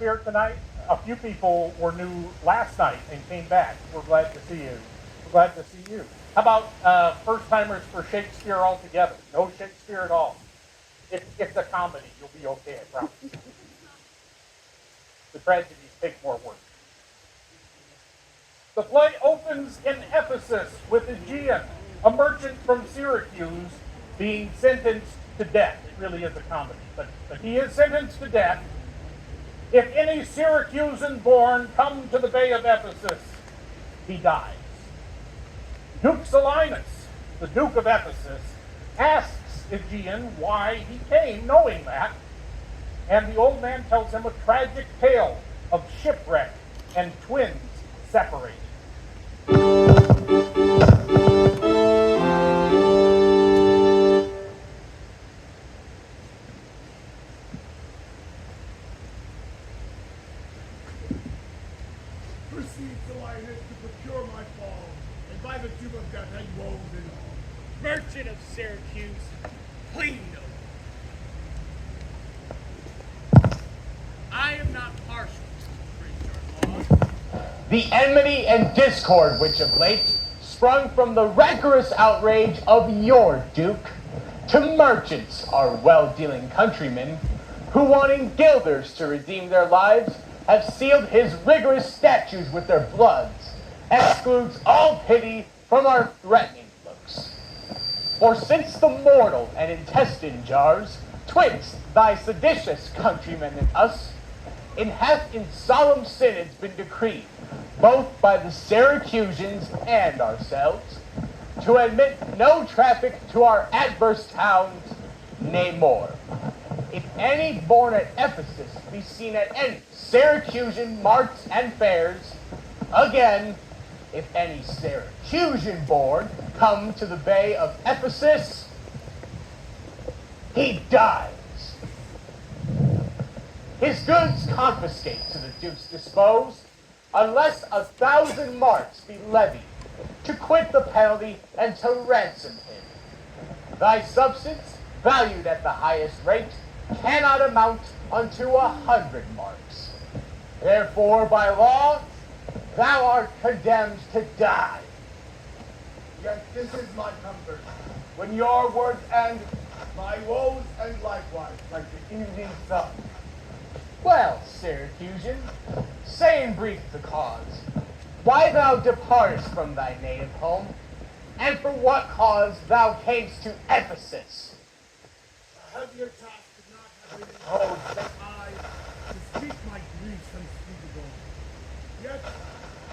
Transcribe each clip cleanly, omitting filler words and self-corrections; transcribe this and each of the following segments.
Shakespeare tonight? A few people were new last night and came back. We're glad to see you. We're glad to see you. How about first timers for Shakespeare altogether? No Shakespeare at all. It's a comedy. You'll be okay, I promise. The tragedies take more work. The play opens in Ephesus with Aegean, a merchant from Syracuse, being sentenced to death. It really is a comedy, but he is sentenced to death. If any Syracusan born come to the Bay of Ephesus, he dies. Duke Silenus, the Duke of Ephesus, asks Aegean why he came, knowing that, and the old man tells him a tragic tale of shipwreck and twins separated. Proceed, Silenus, to procure my fall, and by the tomb of death I woes and all. Merchant of Syracuse, plead no. I am not partial to British laws. The enmity and discord which of late sprung from the rancorous outrage of your Duke to merchants, our well-dealing countrymen, who wanting guilders to redeem their lives, have sealed his rigorous statutes with their bloods, excludes all pity from our threatening looks. For since the mortal and intestine jars twixt thy seditious countrymen and us, it hath in solemn synods been decreed, both by the Syracusans and ourselves, to admit no traffic to our adverse towns, nay more. If any born at Ephesus be seen at any Syracusan marts and fairs, again, if any Syracusan born come to the Bay of Ephesus, he dies. His goods confiscate to the Duke's dispose, unless 1,000 marks be levied, to quit the penalty and to ransom him. Thy substance, valued at the highest rate, cannot amount unto 100 marks. Therefore, by law, thou art condemned to die. Yet this is my comfort. When your words end, my woes end likewise, like the evening sun. Well, Syracusan, say in brief the cause, why thou departest from thy native home, and for what cause thou camest to Ephesus. A heavier task could not have been imposed than I to speak my griefs unspeakable. Yet,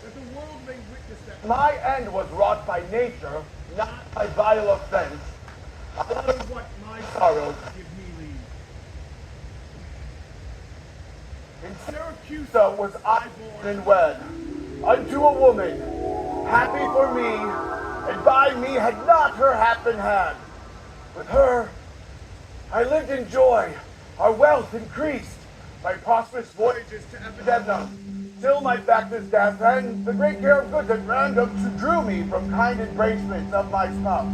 that the world may witness that my end was wrought by nature, not by vile offense, I utter what my sorrows give me leave. In Syracuse was I born and wed, unto a woman, happy for me, and by me had not her hap been had. With her, I lived in joy, our wealth increased, by prosperous voyages to Epidemnum, till my factor's death, and the great care of goods at random to drew me from kind embracements of my spouse,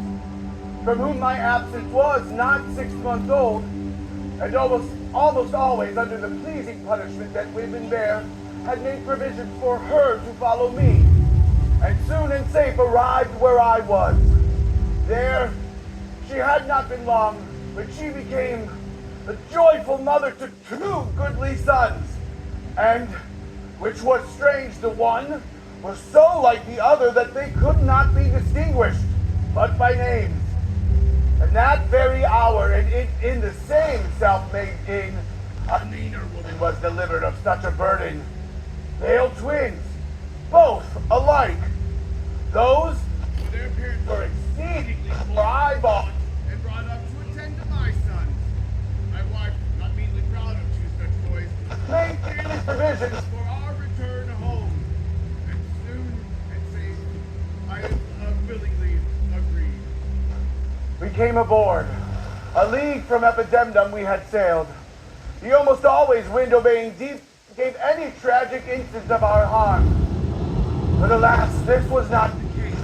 from whom my absence was not 6 months old, and almost always under the pleasing punishment that women bear, had made provision for her to follow me, and soon and safe arrived where I was. There, she had not been long, but she became the joyful mother to 2 goodly sons, and, which was strange, the one was so like the other that they could not be distinguished, but by names. And that very hour, and in the same self-made inn, a meaner woman was delivered of such a burden. Pale twins, both alike. Those, for their parents were exceedingly poor, I bought and brought up to attend to my sons. My wife, not meanly proud of 2 such boys, made daily provisions for our return home. And soon and safe, I willingly agreed. We came aboard. A league from Epidemnum we had sailed. The almost always wind-obeying deep gave any tragic instance of our harm. But alas, this was not the case.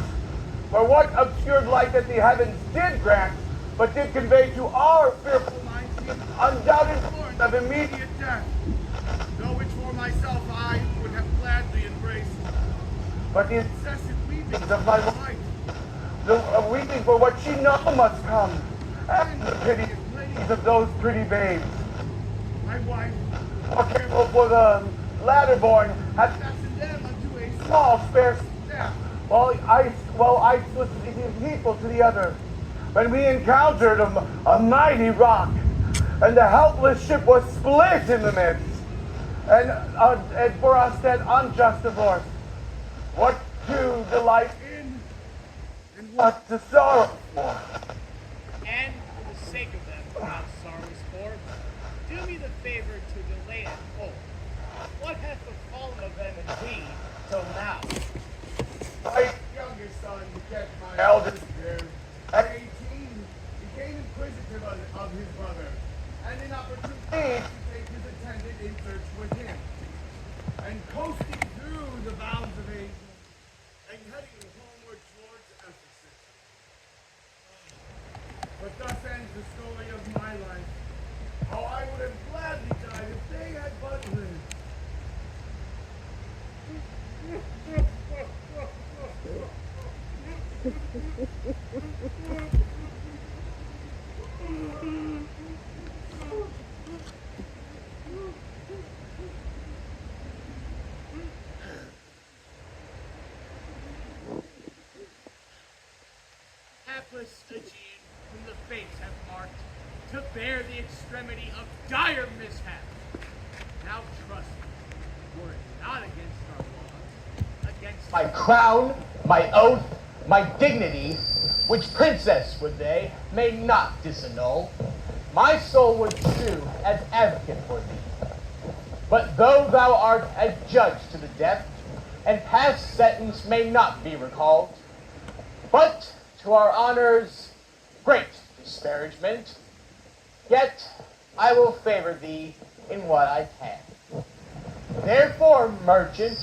For what obscured light that the heavens did grant, but did convey to our fearful minds the undoubted warrant of immediate death, though which for but the incessant weepings of my wife, the weeping for what she knows must come, and the piteous pleadings of those pretty babes. My wife, more careful for the latter born, hath fastened them unto a small spare staff, while I was heedful to the other. When we encountered a mighty rock, and the helpless ship was split in the midst, and for us that unjust divorce, what to delight in, and what to sorrow for. And for the sake of them thou sorrowest for, do me the favor to delay it whole. What hath befallen of them indeed till now? My youngest son kept my eldest years. At 18, became inquisitive of his brother, and in opportunity to take his attendant in search with him, and coasting through the bounds of Asia, and heading homeward towards Ephesus. But thus ends the story of my life. How I would have gladly died if they had but lived. Hapless Aegean, whom the fates have marked to bear the extremity of dire mishap. Now trust me, were it not against our laws, against My crown, my oath, my dignity, which princess would they may not disannul, my soul would sue as advocate for thee. But though thou art adjudged to the death, and past sentence may not be recalled, but to our honors great disparagement, yet I will favor thee in what I can. Therefore, merchant,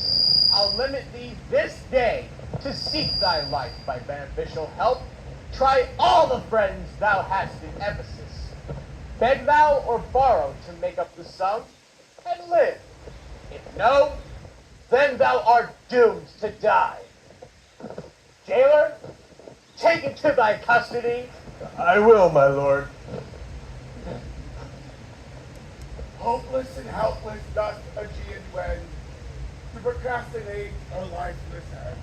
I'll limit thee this day to seek thy life by beneficial help. Try all the friends thou hast in Ephesus. Beg thou or borrow to make up the sum, and live. If no, then thou art doomed to die. Jailer, take it to thy custody. I will, my lord. Hopeless and helpless doth Aegean wend, to procrastinate a lifeless end.